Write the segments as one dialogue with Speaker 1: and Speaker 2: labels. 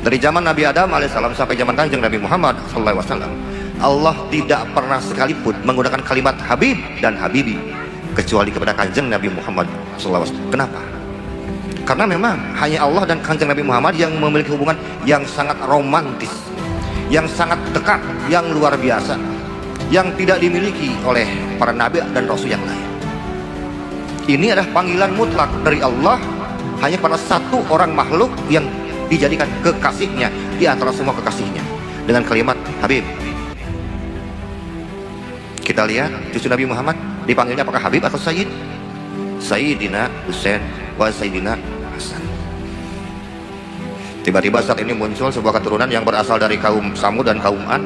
Speaker 1: Dari zaman Nabi Adam alaihissalam sampai zaman Kanjeng Nabi Muhammad SAW, Allah tidak pernah sekalipun menggunakan kalimat Habib dan Habibi kecuali kepada Kanjeng Nabi Muhammad SAW. Kenapa? Karena memang hanya Allah dan Kanjeng Nabi Muhammad yang memiliki hubungan yang sangat romantis, yang sangat dekat, yang luar biasa, yang tidak dimiliki oleh para nabi dan rasul yang lain. Ini adalah panggilan mutlak dari Allah hanya pada satu orang makhluk yang dijadikan kekasihnya di antara semua kekasihnya dengan kalimat Habib. Kita lihat cucu Nabi Muhammad dipanggilnya apakah Habib atau Sayyid? Sayyidina Husain wa Sayyidina Hasan. Tiba-tiba saat ini muncul sebuah keturunan yang berasal dari kaum Samud dan kaum Ad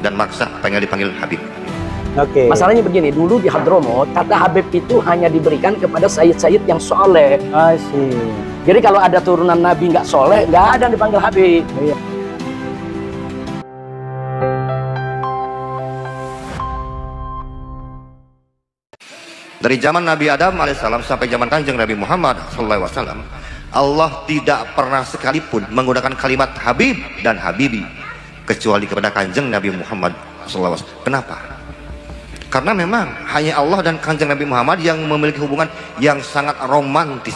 Speaker 1: dan maksa pengen dipanggil Habib.
Speaker 2: Oke. Masalahnya begini, dulu di Hadramut kata Habib itu hanya diberikan kepada Sayyid-Sayyid yang soleh.
Speaker 3: Asyik.
Speaker 2: Jadi kalau ada turunan Nabi nggak soleh, nggak ada yang dipanggil Habib.
Speaker 3: Iya.
Speaker 1: Dari zaman Nabi Adam alaihissalam sampai zaman Kanjeng Nabi Muhammad SAW, Allah tidak pernah sekalipun menggunakan kalimat Habib dan Habibi kecuali kepada Kanjeng Nabi Muhammad SAW. Kenapa? Karena memang hanya Allah dan Kanjeng Nabi Muhammad yang memiliki hubungan yang sangat romantis,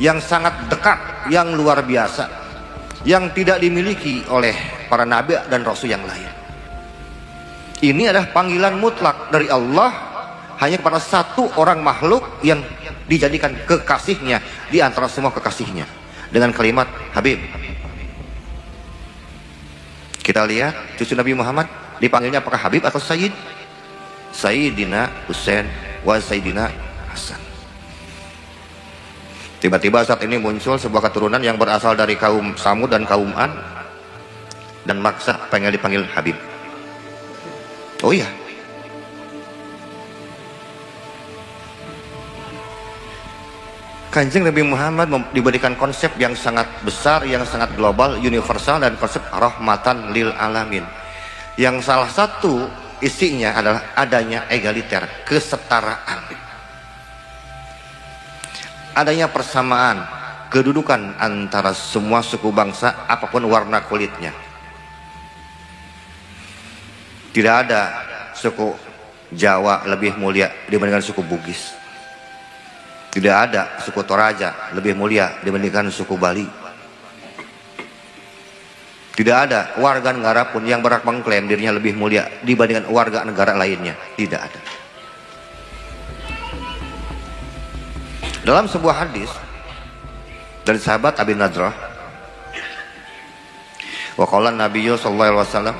Speaker 1: yang sangat dekat, yang luar biasa, yang tidak dimiliki oleh para nabi dan rasul yang lain. Ini adalah panggilan mutlak dari Allah hanya kepada satu orang makhluk yang dijadikan kekasihnya di antara semua kekasihnya dengan kalimat Habib. Kita lihat cucu Nabi Muhammad dipanggilnya apakah Habib atau Sayyid? Sayyidina Husain wa Sayyidina Hasan. Tiba-tiba saat ini muncul sebuah keturunan yang berasal dari kaum Samud dan kaum Ad dan maksa pengen dipanggil Habib. Oh iya, Kanjeng Nabi Muhammad diberikan konsep yang sangat besar, yang sangat global, universal, dan konsep rahmatan lil alamin, yang salah satu isinya adalah adanya egaliter, kesetaraan, adanya persamaan kedudukan antara semua suku bangsa apapun warna kulitnya. Tidak ada suku Jawa lebih mulia dibandingkan suku Bugis. Tidak ada suku Toraja lebih mulia dibandingkan suku Bali. Tidak ada warga negara pun yang berhak mengklaim dirinya lebih mulia dibandingkan warga negara lainnya. Tidak ada. Dalam sebuah hadis dari sahabat Abi Nadrah, wa qala Nabiyyu sallallahu alaihi wasallam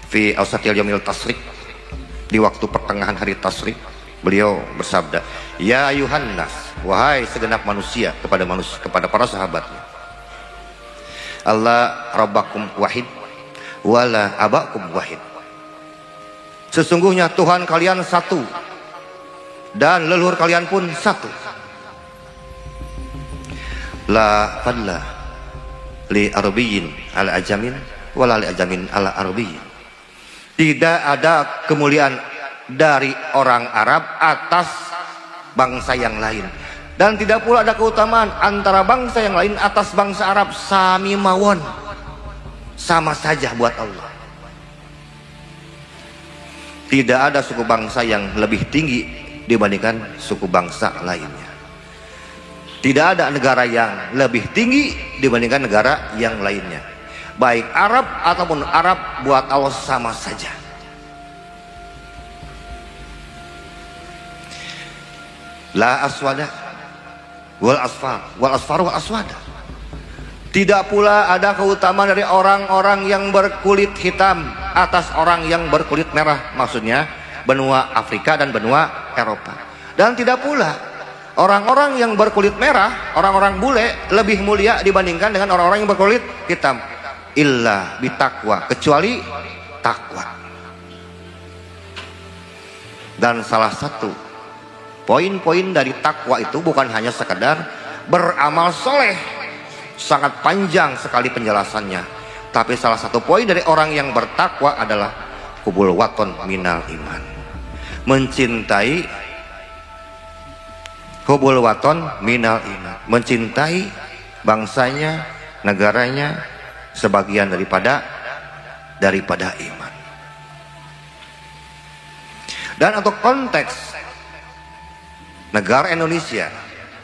Speaker 1: fi awsatil yaumil tasrik, di waktu pertengahan hari tasrik, beliau bersabda, ya ayuhan nas, wahai segenap manusia, kepada para sahabatnya, Allah rabbakum wahid wala abakum wahid. Sesungguhnya Tuhan kalian satu dan leluhur kalian pun satu. La fadla li arabiyyin ala ajamin wala li ajamin ala arabiyyin. Tidak ada kemuliaan dari orang Arab atas bangsa yang lain, dan tidak pula ada keutamaan antara bangsa yang lain atas bangsa Arab. Sami mawon, sama saja buat Allah. Tidak ada suku bangsa yang lebih tinggi dibandingkan suku bangsa lainnya. Tidak ada negara yang lebih tinggi dibandingkan negara yang lainnya. Baik Arab ataupun Arab, buat Allah sama saja. La aswada wal asfar wal asfar wal aswada. Tidak pula ada keutamaan dari orang-orang yang berkulit hitam atas orang yang berkulit merah, maksudnya benua Afrika dan benua Eropa. Dan tidak pula orang-orang yang berkulit merah, orang-orang bule, lebih mulia dibandingkan dengan orang-orang yang berkulit hitam. Illa bitakwa, kecuali takwa. Dan salah satu poin-poin dari takwa itu bukan hanya sekedar beramal soleh, sangat panjang sekali penjelasannya, tapi salah satu poin dari orang yang bertakwa adalah hubul waton minal iman, mencintai hubul waton minal iman, mencintai bangsanya negaranya sebagian daripada iman. Dan untuk konteks negara Indonesia,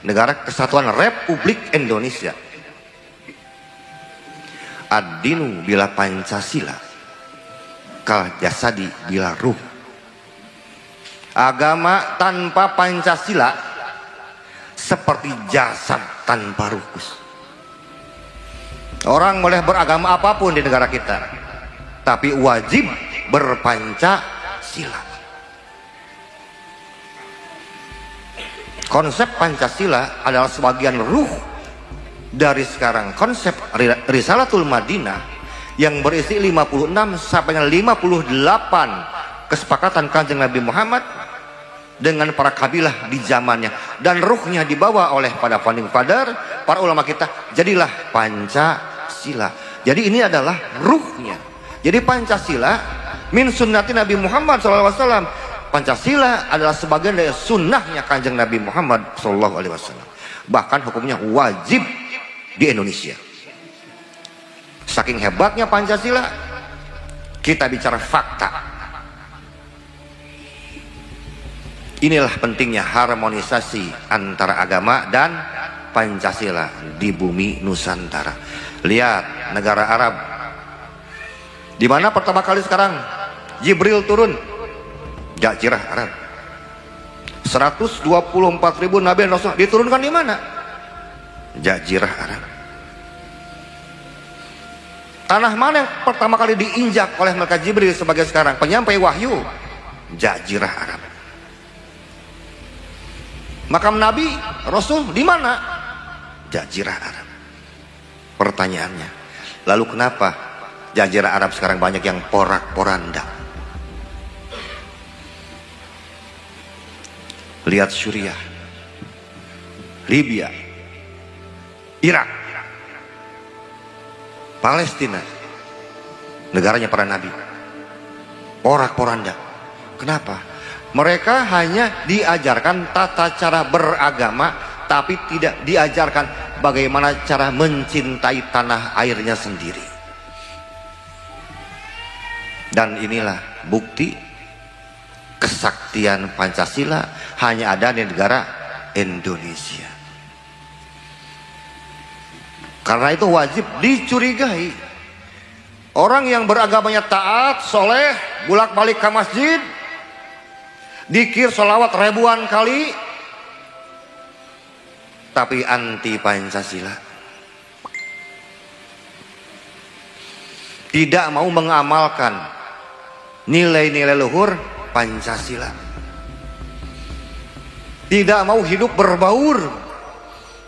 Speaker 1: negara kesatuan Republik Indonesia, ad-dinu bila Pancasila kal jasadi bila ruh. Agama tanpa Pancasila seperti jasad tanpa ruh. Orang boleh beragama apapun di negara kita, tapi wajib berpancasila. Konsep Pancasila adalah sebagian ruh dari sekarang konsep Risalatul Madinah yang berisi 56 sampai 58 kesepakatan Kanjeng Nabi Muhammad dengan para kabilah di zamannya, dan ruhnya dibawa oleh para founding father, para ulama kita, jadilah Pancasila. Jadi ini adalah ruhnya. Jadi Pancasila min sunnati Nabi Muhammad SAW. Pancasila adalah sebagian dari sunnahnya Kanjeng Nabi Muhammad SAW. Bahkan hukumnya wajib di Indonesia. Saking hebatnya Pancasila, kita bicara fakta. Inilah pentingnya harmonisasi antara agama dan Pancasila di bumi Nusantara. Lihat negara Arab, di mana pertama kali sekarang Jibril turun, Jazirah Arab. 124.000 Nabi dan Rasul diturunkan di mana? Jazirah Arab. Tanah mana yang pertama kali diinjak oleh malaikat Jibril sebagai sekarang penyampai wahyu? Jazirah Arab. Makam Nabi Rasul di mana? Jazirah Arab. Pertanyaannya, lalu kenapa Jazirah Arab sekarang banyak yang porak-poranda? Lihat Suriah, Libya, Irak, Palestina, negaranya para nabi, porak-poranda. Kenapa? Mereka hanya diajarkan tata cara beragama, tapi tidak diajarkan bagaimana cara mencintai tanah airnya sendiri. Dan inilah bukti kesaktian Pancasila hanya ada di negara Indonesia. Karena itu wajib dicurigai. Orang yang beragamanya taat, soleh, bolak-balik ke masjid, dikir sholawat ribuan kali, tapi anti Pancasila, tidak mau mengamalkan nilai-nilai luhur Pancasila, tidak mau hidup berbaur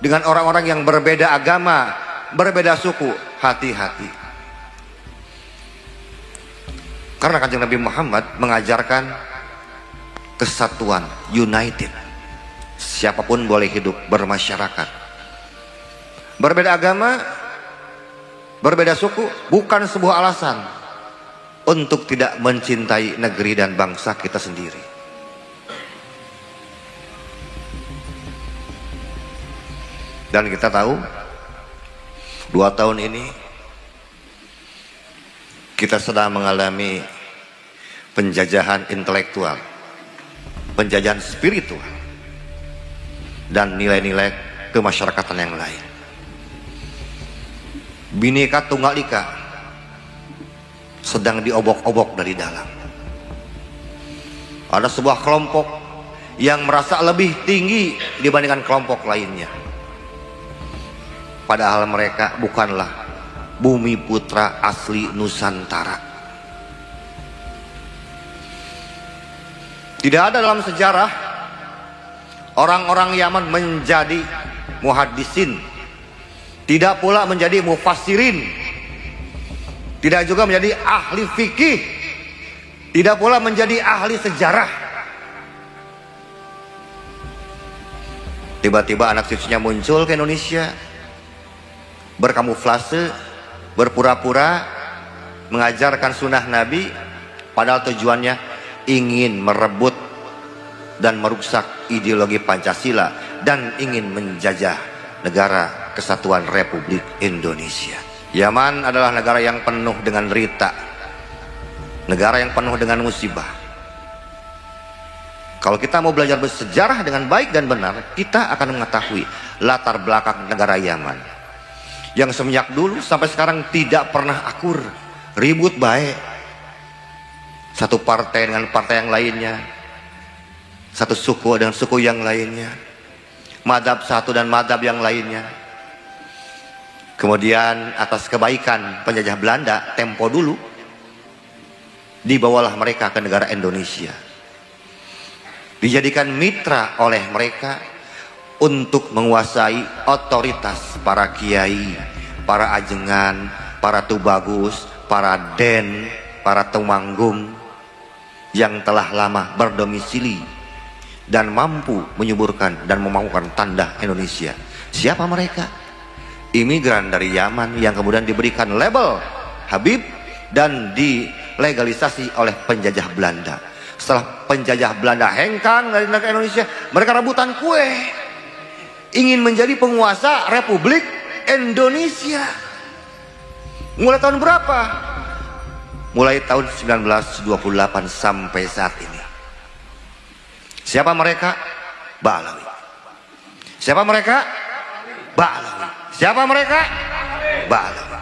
Speaker 1: dengan orang-orang yang berbeda agama, berbeda suku. Hati-hati, karena Kanjeng Nabi Muhammad mengajarkan kesatuan, united. Siapapun boleh hidup bermasyarakat. Berbeda agama, berbeda suku bukan sebuah alasan untuk tidak mencintai negeri dan bangsa kita sendiri. Dan kita tahu 2 tahun ini kita sedang mengalami penjajahan intelektual, penjajahan spiritual, dan nilai-nilai kemasyarakatan yang lain. Bhinneka Tunggal Ika sedang diobok-obok dari dalam. Ada sebuah kelompok yang merasa lebih tinggi dibandingkan kelompok lainnya, padahal mereka bukanlah bumi putra asli Nusantara. Tidak ada dalam sejarah orang-orang Yaman menjadi muhaddisin, tidak pula menjadi mufassirin, tidak juga menjadi ahli fikih, tidak pula menjadi ahli sejarah. Tiba-tiba anak cucunya muncul ke Indonesia, berkamuflase, berpura-pura mengajarkan sunnah Nabi, padahal tujuannya ingin merebut dan merusak ideologi Pancasila dan ingin menjajah negara Kesatuan Republik Indonesia. Yaman adalah negara yang penuh dengan derita, negara yang penuh dengan musibah. Kalau kita mau belajar bersejarah dengan baik dan benar, kita akan mengetahui latar belakang negara Yaman yang semenjak dulu sampai sekarang tidak pernah akur, ribut baik, satu partai dengan partai yang lainnya, satu suku dengan suku yang lainnya, madhab satu dan madhab yang lainnya. Kemudian atas kebaikan penjajah Belanda tempo dulu, dibawalah mereka ke negara Indonesia, dijadikan mitra oleh mereka untuk menguasai otoritas para kiai, para ajengan, para tubagus, para den, para tumanggung yang telah lama berdomisili dan mampu menyuburkan dan memaukan tanda Indonesia. Siapa mereka? Imigran dari Yaman yang kemudian diberikan label Habib dan dilegalisasi oleh penjajah Belanda. Setelah penjajah Belanda hengkang dari negara Indonesia, mereka rebutan kue, ingin menjadi penguasa Republik Indonesia. Mulai tahun berapa? Mulai tahun 1928 sampai saat ini. Siapa mereka? Ba'alawi. Siapa mereka? Ba'alawi. Siapa mereka? Ba'alawi.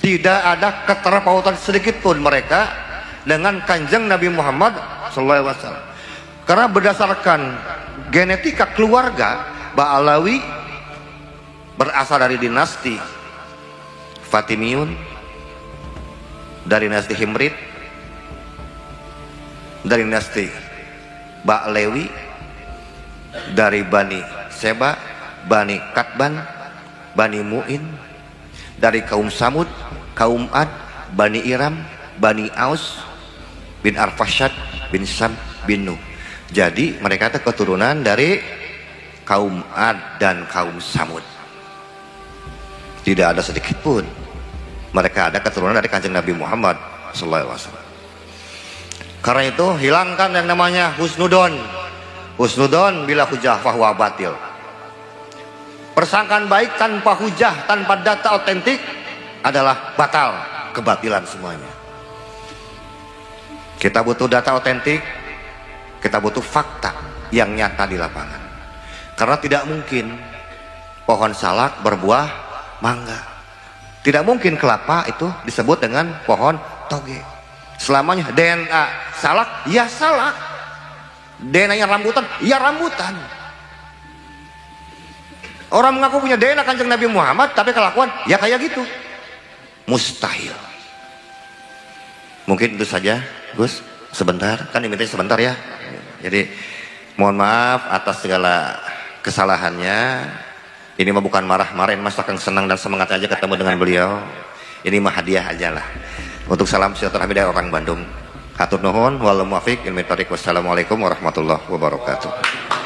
Speaker 1: Tidak ada keterpautan sedikit pun mereka dengan Kanjeng Nabi Muhammad SAW. Karena berdasarkan genetika keluarga, Ba'alawi berasal dari dinasti Fatimiyun, dari dinasti Himrid, dari dinasti Ba'lewi, dari Bani Seba, Bani Katban, Bani Mu'in, dari kaum Samud, kaum Ad, Bani Iram, Bani Aus, bin Arfashad, bin Sam, bin Nuh. Jadi mereka itu keturunan dari kaum Ad dan kaum Samud. Tidak ada sedikit pun mereka ada keturunan dari Kanjeng Nabi Muhammad SAW. Karena itu hilangkan yang namanya husnudon. Husnudon bila hujah fahuwa batil. Persangkaan baik tanpa hujah, tanpa data otentik adalah batal, kebatilan semuanya. Kita butuh data otentik, kita butuh fakta yang nyata di lapangan. Karena tidak mungkin pohon salak berbuah mangga. Tidak mungkin kelapa itu disebut dengan pohon toge. Selamanya DNA salak, ya salak. DNA-nya rambutan, ya rambutan. Orang mengaku punya DNA Kanjeng Nabi Muhammad, tapi kelakuan ya kayak gitu. Mustahil. Mungkin itu saja, Gus. Sebentar, kan diminta sebentar ya. Jadi mohon maaf atas segala kesalahannya. Ini mah bukan marah-marahin, mas akan senang dan semangat aja ketemu dengan beliau. Ini mah hadiah aja lah. Untuk salam silaturahmi dari orang Bandung. Hatur nuhun wal muwafiq. Wassalamualaikum warahmatullahi wabarakatuh.